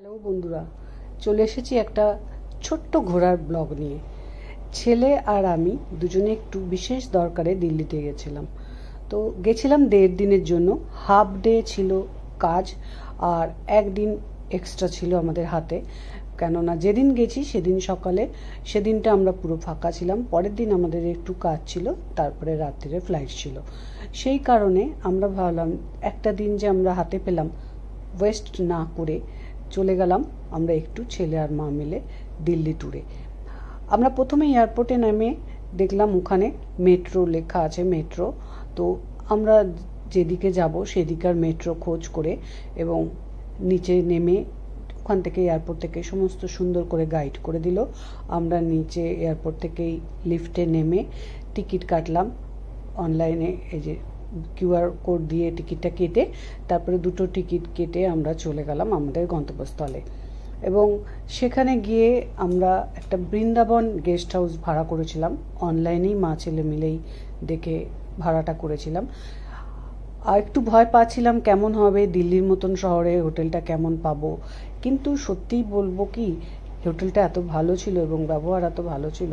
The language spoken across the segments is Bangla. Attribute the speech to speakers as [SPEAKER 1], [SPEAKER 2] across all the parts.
[SPEAKER 1] হ্যালো বন্ধুরা, চলে এসেছি একটা ছোট্ট ঘোরার ব্লগ নিয়ে। ছেলে আর আমি দুজনে একটু বিশেষ দরকারে দিল্লিতে গেছিলাম। তো গেছিলাম 1.5 দিনের জন্য। হাফ ডে ছিল কাজ আর একদিন এক্সট্রা ছিল আমাদের হাতে, কেননা যেদিন গেছি সেদিন সকালে, সেদিনটা আমরা পুরো ফাঁকা ছিলাম। পরের দিন আমাদের একটু কাজ ছিল, তারপরে রাত্রিরে ফ্লাইট ছিল। সেই কারণে আমরা ভাবলাম একটা দিন যে আমরা হাতে পেলাম, ওয়েস্ট না করে চলে গেলাম আমরা একটু ছেলে আর মা মিলে দিল্লি ট্যুরে। আমরা প্রথমে এয়ারপোর্টে নেমে দেখলাম ওখানে মেট্রো লেখা আছে, মেট্রো। তো আমরা যেদিকে যাব সেদিকার মেট্রো খোঁজ করে এবং নিচে নেমে ওখান থেকে এয়ারপোর্ট থেকে সমস্ত সুন্দর করে গাইড করে দিল। আমরা নিচে এয়ারপোর্ট থেকেই লিফটে নেমে টিকিট কাটলাম অনলাইনে, এই যে কিউআর কোড দিয়ে টিকিটটা কেটে, তারপরে 2টো টিকিট কেটে আমরা চলে গেলাম আমাদের গন্তব্যস্থলে। এবং সেখানে গিয়ে আমরা একটা বৃন্দাবন গেস্ট হাউস ভাড়া করেছিলাম, অনলাইনেই মা ছেলে মিলেই দেখে ভাড়াটা করেছিলাম। আর একটু ভয় পাচ্ছিলাম কেমন হবে, দিল্লির মতন শহরে হোটেলটা কেমন পাবো, কিন্তু সত্যিই বলবো কি, হোটেলটা এত ভালো ছিল এবং ব্যবহার এত ভালো ছিল,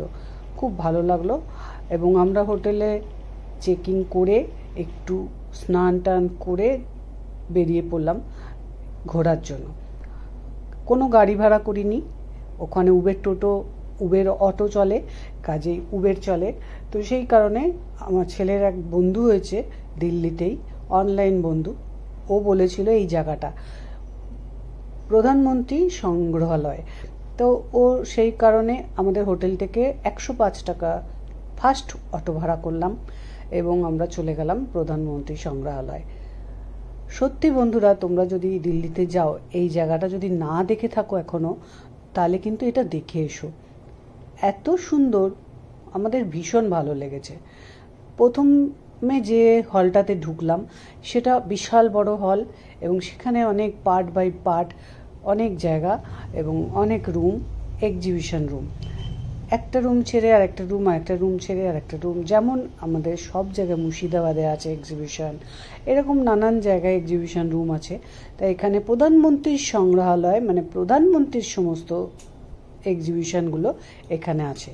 [SPEAKER 1] খুব ভালো লাগলো। এবং আমরা হোটেলে চেকিং করে একটু স্নান টান করে বেরিয়ে পড়লাম ঘোরার জন্য। কোনো গাড়ি ভাড়া করিনি, ওখানে উবের অটো চলে, কাজেই উবের চলে। তো সেই কারণে আমার ছেলের এক বন্ধু হয়েছে দিল্লিতেই, অনলাইন বন্ধু, ও বলেছিল এই জায়গাটা প্রধানমন্ত্রী সংগ্রহালয়। তো ও সেই কারণে আমাদের হোটেল থেকে 105 টাকা ফার্স্ট অটো ভাড়া করলাম এবং আমরা চলে গেলাম প্রধানমন্ত্রী সংগ্রহালয়। সত্যি বন্ধুরা, তোমরা যদি দিল্লিতে যাও, এই জায়গাটা যদি না দেখে থাকো এখনো, তাহলে কিন্তু এটা দেখে এসো। এত সুন্দর, আমাদের ভীষণ ভালো লেগেছে। প্রথমে যে হলটাতে ঢুকলাম সেটা বিশাল বড় হল এবং সেখানে অনেক পার্ট বাই পার্ট, অনেক জায়গা এবং অনেক রুম, এক্সিবিশন রুম। একটা রুম ছেড়ে আর একটা রুম, আর একটা রুম ছেড়ে আর একটা রুম, যেমন আমাদের সব জায়গায় মুর্শিদাবাদে আছে এক্সিবিশন, এরকম নানান জায়গায় এক্সিবিশন রুম আছে। তাই এখানে প্রধানমন্ত্রীর সংগ্রহালয়, মানে প্রধানমন্ত্রীর সমস্ত এক্সিবিশনগুলো এখানে আছে।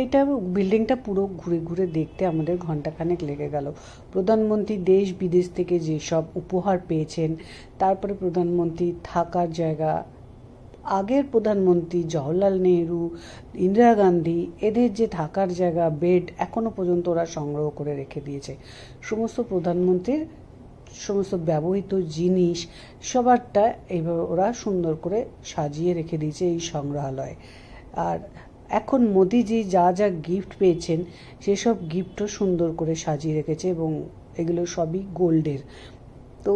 [SPEAKER 1] এইটা বিল্ডিংটা পুরো ঘুরে ঘুরে দেখতে আমাদের ঘন্টাখানেক লেগে গেল। প্রধানমন্ত্রী দেশ বিদেশ থেকে যেসব উপহার পেয়েছেন, তারপরে প্রধানমন্ত্রী থাকার জায়গা, আগের প্রধানমন্ত্রী জওহরলাল নেহরু, ইন্দিরা গান্ধী, এদের যে থাকার জায়গা, বেড এখনো পর্যন্ত ওরা সংগ্রহ করে রেখে দিয়েছে। সমস্ত প্রধানমন্ত্রীর সমস্ত ব্যবহৃত জিনিস সবারটা এইভাবে ওরা সুন্দর করে সাজিয়ে রেখে দিয়েছে এই সংগ্রহালয়ে। আর এখন মোদিজি যা যা গিফট পেয়েছেন সেসব গিফটও সুন্দর করে সাজিয়ে রেখেছে এবং এগুলো সবই গোল্ডের। তো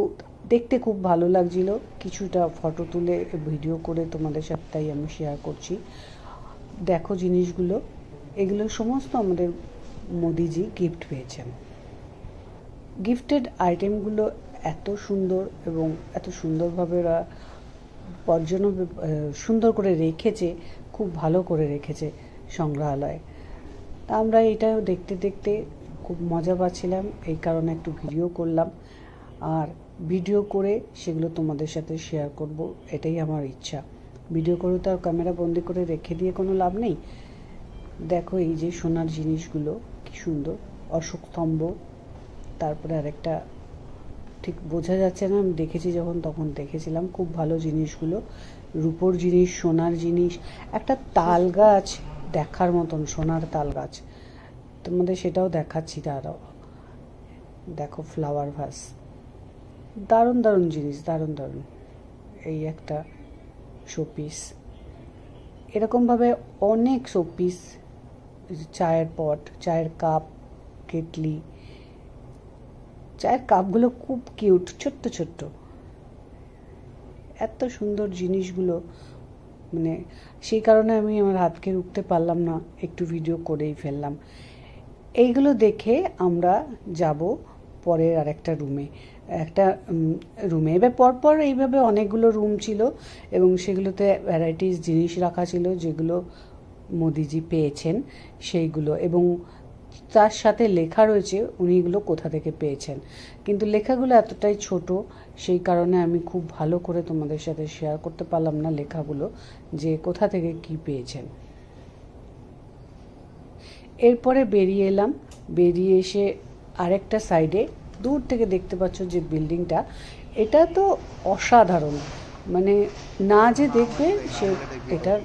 [SPEAKER 1] দেখতে খুব ভালো লাগছিল। কিছুটা ফটো তুলে ভিডিও করে তোমাদের সাথে তাই আমি শেয়ার করছি। দেখো জিনিসগুলো, এগুলো সমস্ত আমাদের মোদিজি গিফট পেয়েছেন। গিফটেড আইটেমগুলো এত সুন্দর এবং এত সুন্দরভাবে ওরা সুন্দর করে রেখেছে, খুব ভালো করে রেখেছে সংগ্রহালয়। তা আমরা এটা দেখতে দেখতে খুব মজা পাচ্ছিলাম, এই কারণে একটু ভিডিও করলাম। আর ভিডিও করে সেগুলো তোমাদের সাথে শেয়ার করব, এটাই আমার ইচ্ছা। ভিডিও করে তো আর ক্যামেরা বন্দি করে রেখে দিয়ে কোনো লাভ নেই। দেখো এই যে সোনার জিনিসগুলো কি সুন্দর, অশোক স্তম্ভ, তারপরে আরেকটা ঠিক বোঝা যাচ্ছে না, আমি দেখেছি যখন তখন দেখেছিলাম, খুব ভালো জিনিসগুলো, রূপোর জিনিস, সোনার জিনিস। একটা তাল গাছ দেখার মতন, সোনার তাল গাছ, তোমাদের সেটাও দেখাচ্ছি। তারাও দেখো ফ্লাওয়ার ভাস, দারুণ দারুণ জিনিস, দারুণ দারুণ। এই একটা শোপিস, এরকমভাবে অনেক শোপিস, চায়ের পট, চায়ের কাপ, কেটলি। চায়ের কাপগুলো খুব কিউট, ছোট্ট ছোট্ট, এত সুন্দর জিনিসগুলো, মানে সেই কারণে আমি আমার হাতকে রুখতে পারলাম না, একটু ভিডিও করেই ফেললাম। এইগুলো দেখে আমরা যাব পরের আরেকটা রুমে, এবার পরপর এইভাবে অনেকগুলো রুম ছিল এবং সেগুলোতে ভ্যারাইটিস জিনিস রাখা ছিল যেগুলো মোদিজি পেয়েছেন সেইগুলো। এবং তার সাথে লেখা রয়েছে উনি এগুলো কোথা থেকে পেয়েছেন, কিন্তু লেখাগুলো এতটাই ছোট সেই কারণে আমি খুব ভালো করে তোমাদের সাথে শেয়ার করতে পারলাম না লেখাগুলো যে কোথা থেকে কি পেয়েছেন। এরপরে বেরিয়ে এলাম, বেরিয়ে এসে আরেকটা সাইডে দূর থেকে দেখতে পাচ্ছ যে বিল্ডিংটা, এটা তো অসাধারণ, মানে না যে দেখবে সে এটার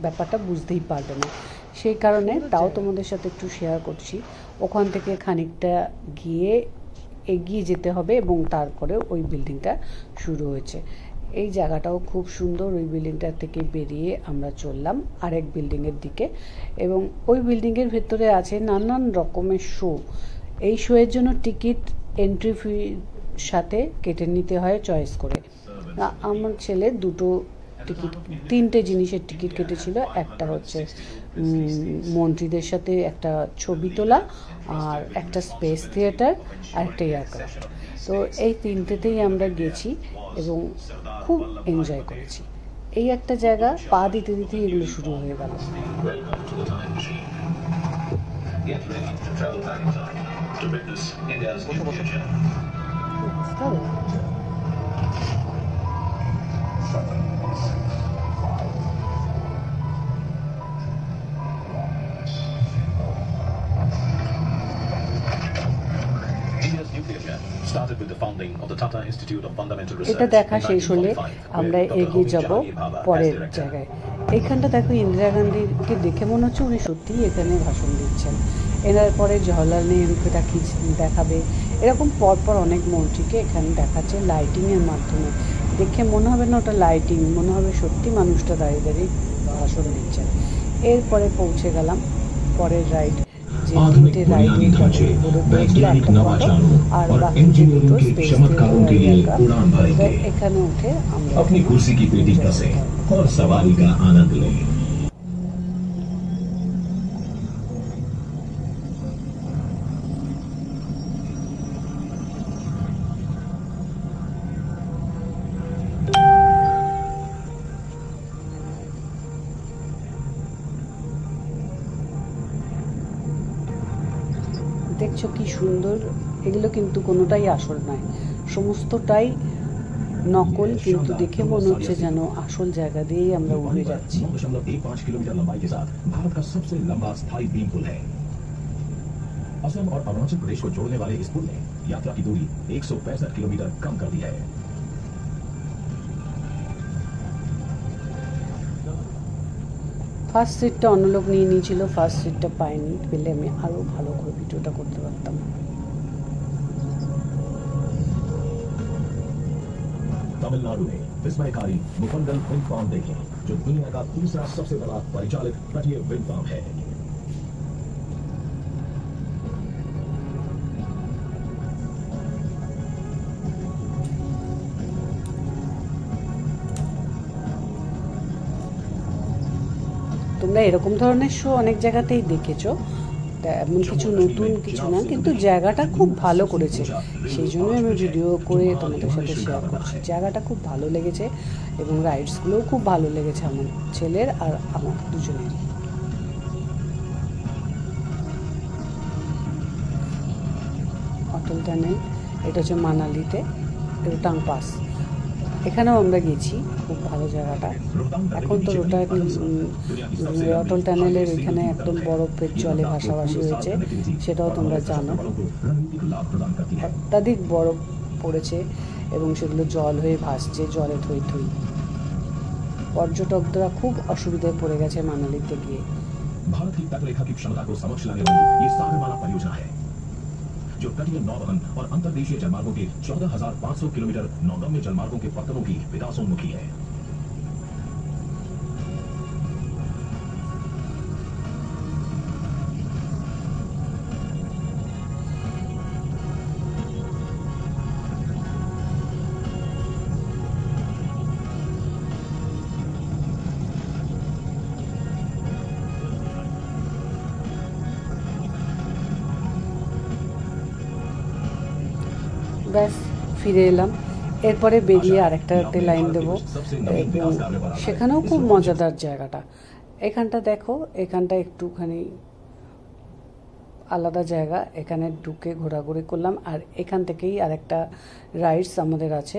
[SPEAKER 1] ব্যাপারটা বুঝতেই পারবে না, সেই কারণে তাও তোমাদের সাথে একটু শেয়ার করছি। ওখান থেকে খানিকটা গিয়ে এগিয়ে যেতে হবে এবং তারপরে ওই বিল্ডিংটা শুরু হয়েছে। এই জায়গাটাও খুব সুন্দর। ওই বিল্ডিংটা থেকে বেরিয়ে আমরা চললাম আরেক বিল্ডিংয়ের দিকে এবং ওই বিল্ডিংয়ের ভেতরে আছে নানান রকমের শো। এই শোয়ের জন্য টিকিট এন্ট্রি ফি সাথে কেটে নিতে হয় চয়েস করে। আমার ছেলে তিনটে জিনিসের টিকিট কেটেছিল। একটা হচ্ছে মন্ত্রীদের সাথে একটা ছবি তোলা, আর একটা স্পেস থিয়েটার, আর একটা এয়ারক্রাফট। তো এই তিনটেতেই আমরা গেছি এবং খুব এনজয় করেছি। এই একটা জায়গা, পা দিতে দিতেই এগুলো শুরু হয়ে গেল। এটা দেখা শেষ হলে আমরা এগিয়ে যাব পরের জায়গায়। এইখানটা দেখো, ইন্দিরা গান্ধীকে দেখে মনে হচ্ছে উনি সত্যিই এখানে ভাষণ দিচ্ছেন। এনার পরে জওহরলাল নেহরুকে দেখাবে, এরকম পরপর অনেক মন্ত্রীকে এখানে দেখাচ্ছে লাইটিংয়ের মাধ্যমে। দেখে মনে হবে না ওটা লাইটিং, মনে হবে সত্যি মানুষটা দাঁড়িয়ে দাঁড়িয়ে ভাষণ দিচ্ছেন। এরপরে পৌঁছে গেলাম পরের রাইড, যে তিনটে রাইডে আর বাকি যে দুটো স্পেস এখানে উঠে আমরা
[SPEAKER 2] अपनी कुर्सी की पेटी कसे और सवारी का आनंद लें।
[SPEAKER 1] দেখছো কি সুন্দর, এগুলো কিন্তু কোনোটাই আসল নয়, সমস্তটাই নকল, কিন্তু দেখে মনে হচ্ছে যেন আসল জায়গা দিয়েই আমরা উড়ে যাচ্ছি।
[SPEAKER 2] 9.15 किलोमीटर लंबाई के साथ भारत का सबसे लंबा स्थायी बीम पुल है। असम और अरुणाचल प्रदेश को जोड़ने वाले इस पुल ने यात्रा की दूरी 165 किलोमीटर कम कर दी है।
[SPEAKER 1] ফার্স্ট সিটটা অন্য লোক নিয়ে নিয়েছিল, ফার্স্ট সিটটা পাইনি, পেলে আমি আরও ভালো করে ভিডিওটা করতে পারতাম।
[SPEAKER 2] तमिलनाडु में विस्मयकारी मुफंगल विंड फार्म देखें, जो दुनिया का तीसरा सबसे बड़ा परिचालित तटीय विंड फार्म है।
[SPEAKER 1] তোমরা এরকম ধরনের শো অনেক জায়গাতেই দেখেছো, এমন কিছু নতুন কিছু না, কিন্তু জায়গাটা খুব ভালো করেছে, সেই জন্যই আমি ভিডিও করে তোমাদের সাথে শেয়ার করছি। জায়গাটা খুব ভালো লেগেছে এবং রাইডসগুলোও খুব ভালো লেগেছে আমার ছেলের আর আমার দুজনেরই। অটল টানেল, এটা হচ্ছে মানালিতে রোহতাং পাস, এখানেও আমরা গেছি, খুব ভালো জায়গাটা। এখন তো অটল টানেলের ওইখানে একদম বরফের জলে ভাসাভাসি হয়েছে, সেটাও তোমরা জানো। অত্যাধিক বরফ পড়েছে এবং সেগুলো জল হয়ে ভাসছে, জলে থই থই। পর্যটকরা খুব অসুবিধায় পড়ে গেছে মানালিতে গিয়ে।
[SPEAKER 2] भारत की तटरेखा की क्षमता को समक्ष लाने वाली ये सागरमाला परियोजना है, जो तटीय नौवहन और अंतर्देशीय जलमार्गों के 14,500 किलोमीटर नौगम्य जलमार्गों के पत्तनों की विकासोन्मुखी है।
[SPEAKER 1] ব্যাস ফিরে এলাম, এরপরে বেরিয়ে আরেকটাতে লাইন দেবো, সেখানেও খুব মজাদার জায়গাটা। এখানটা দেখো, এখানটা একটুখানি আলাদা জায়গা, এখানে ঢুকে ঘোরাঘুরি করলাম। আর এখান থেকেই আরেকটা রাইডস আমাদের আছে,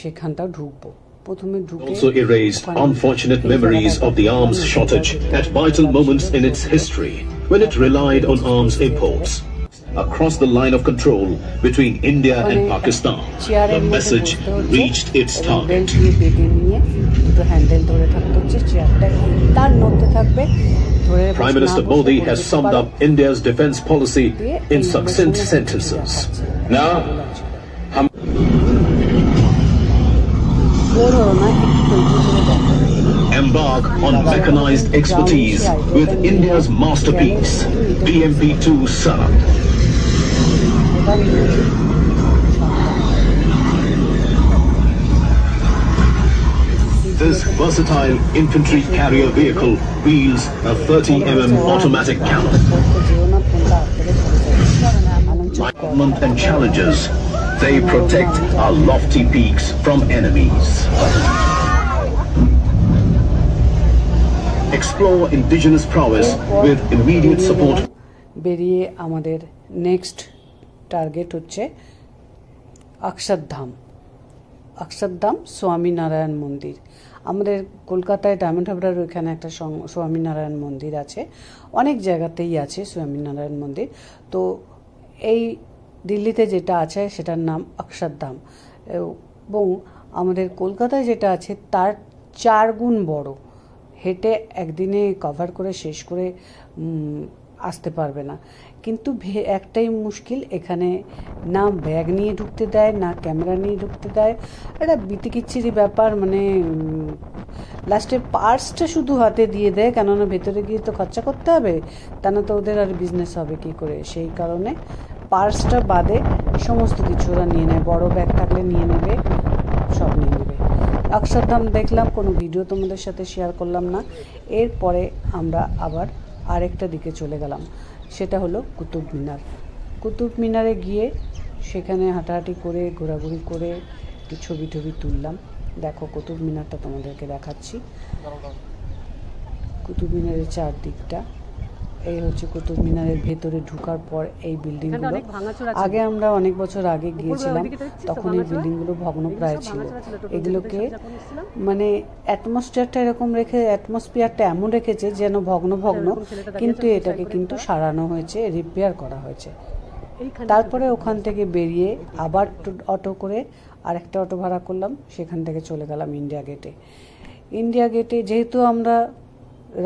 [SPEAKER 1] সেখানটাও ঢুকবো। প্রথমে ঢুকে
[SPEAKER 3] Also erased unfortunate memories of the arms shortage at vital moments in its history when it relied on arms imports. Across the line of control between India and Pakistan, the message reached its target. Prime Minister Modi has summed up India's defense policy in succinct sentences. Now, embark on mechanized expertise with India's masterpiece, BMP-2 Sarat. This versatile infantry carrier vehicle wields a 30mm automatic cannon. Like and challenges, they protect our lofty peaks from enemies. Explore indigenous prowess with immediate support.
[SPEAKER 1] বেরিয়ে আমাদের নেক্সট টার্গেট হচ্ছে অক্ষরধাম। অক্ষরধাম স্বামীনারায়ণ মন্দির। আমাদের কলকাতায় ডায়মন্ড হারবারের ওইখানে একটা স্বামীনারায়ণ মন্দির আছে, অনেক জায়গাতেই আছে স্বামীনারায়ণ মন্দির। তো এই দিল্লিতে যেটা আছে সেটার নাম অক্ষরধাম, এবং আমাদের কলকাতায় যেটা আছে তার 4 গুণ বড়। হেঁটে একদিনে কভার করে শেষ করে আসতে পারবে না। কিন্তু একটাই মুশকিল, এখানে না ব্যাগ নিয়ে ঢুকতে দেয়, না ক্যামেরা নিয়ে ঢুকতে দেয়। একটা বিতিকিচ্ছিরি ব্যাপার, মানে লাস্টে পার্সটা শুধু হাতে দিয়ে দেয়, কেননা ভেতরে গিয়ে তো খরচা করতে হবে, তা না তো ওদের আর বিজনেস হবে কী করে। সেই কারণে পার্সটা বাদে সমস্ত কিছু ওরা নিয়ে নেয়, বড় ব্যাগ থাকলে নিয়ে নেবে, সব নিয়ে নেবে। অক্ষরধাম দেখলাম, কোনো ভিডিও তোমাদের সাথে শেয়ার করলাম না। এরপরে আমরা আবার আরেকটা দিকে চলে গেলাম, সেটা হলো কুতুব মিনার। কুতুব মিনারে গিয়ে সেখানে হাঁটাহাঁটি করে ঘোরাঘুরি করে একটু ছবি টবি তুললাম। দেখো কুতুব মিনারটা তোমাদেরকে দেখাচ্ছি, কুতুব মিনারের চারদিকটা। এই হচ্ছে কুতুব মিনারের ভেতরে ঢোকার পর এই বিল্ডিংগুলো। আগে আমরা অনেক বছর আগে গিয়েছিলাম, তখন এই বিল্ডিংগুলো ভগ্নপ্রায় ছিল। এগুলোকে মানে অ্যাটমসফিয়ারটা এরকম রেখে, অ্যাটমসফিয়ারটা এমন রেখেছে যেন ভগ্ন ভগ্ন, কিন্তু এটাকে কিন্তু সারানো হয়েছে, রিপেয়ার করা হয়েছে। তারপরে ওখান থেকে বেরিয়ে আবার অটো করে আরেকটা অটো ভাড়া করলাম, সেখান থেকে চলে গেলাম ইন্ডিয়া গেটে। ইন্ডিয়া গেটে যেহেতু আমরা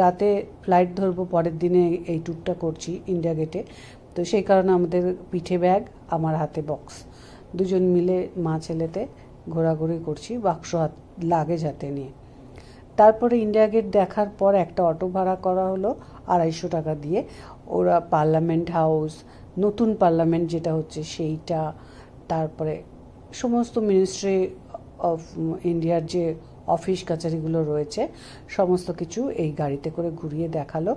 [SPEAKER 1] রাতে ফ্লাইট ধরবো, পরের দিনে এই ট্যুরটা করছি ইন্ডিয়া গেটে, তো সেই কারণে আমাদের পিঠে ব্যাগ, আমার হাতে বক্স, দুজন মিলে মা ছেলেতে ঘোরাঘুরি করছি বাক্স লাগেজ হাতে নিয়ে। তারপরে ইন্ডিয়া গেট দেখার পর একটা অটো ভাড়া করা হলো 250 টাকা দিয়ে। ওরা পার্লামেন্ট হাউস, নতুন পার্লামেন্ট যেটা হচ্ছে সেইটা, তারপরে সমস্ত মিনিস্ট্রি অফ ইন্ডিয়ার যে অফিস কাছারিগুলো রয়েছে সমস্ত কিছু এই গাড়িতে করে ঘুরিয়ে দেখালো।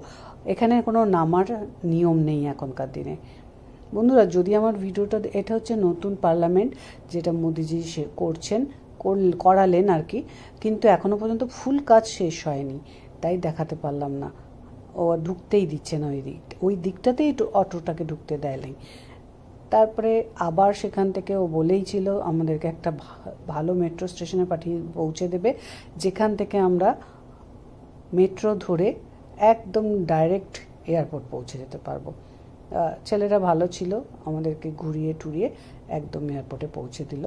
[SPEAKER 1] এখানে কোনো নামার নিয়ম নেই এখনকার দিনে। বন্ধুরা, যদি আমার ভিডিওটা, এটা হচ্ছে নতুন পার্লামেন্ট যেটা মোদিজি করালেন আর কি, কিন্তু এখনো পর্যন্ত ফুল কাজ শেষ হয়নি, তাই দেখাতে পারলাম না। ও ঢুকতেই দিচ্ছে না ওই দিকটাতেই অটোটাকে ঢুকতে দেয় নাই। তারপরে আবার সেখান থেকে ও বলেই ছিল আমাদেরকে একটা ভালো মেট্রো স্টেশনে পৌঁছে দেবে, যেখান থেকে আমরা মেট্রো ধরে একদম ডাইরেক্ট এয়ারপোর্ট পৌঁছে যেতে পারবো। ছেলেরা ভালো ছিল, আমাদেরকে ঘুরিয়ে টুরিয়ে একদম এয়ারপোর্টে পৌঁছে দিল।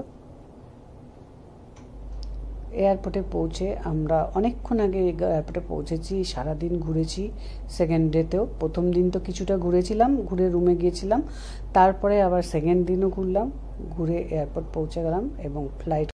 [SPEAKER 1] এয়ারপোর্টে পৌঁছে আমরা অনেকক্ষণ আগে এয়ারপোর্টে পৌঁছেছি, সারাদিন ঘুরেছি। সেকেন্ড ডেতেও, প্রথম দিন তো কিছুটা ঘুরেছিলাম, ঘুরে রুমে গিয়েছিলাম, তারপরে আবার সেকেন্ড দিনও ঘুরলাম, ঘুরে এয়ারপোর্ট পৌঁছে গেলাম এবং ফ্লাইট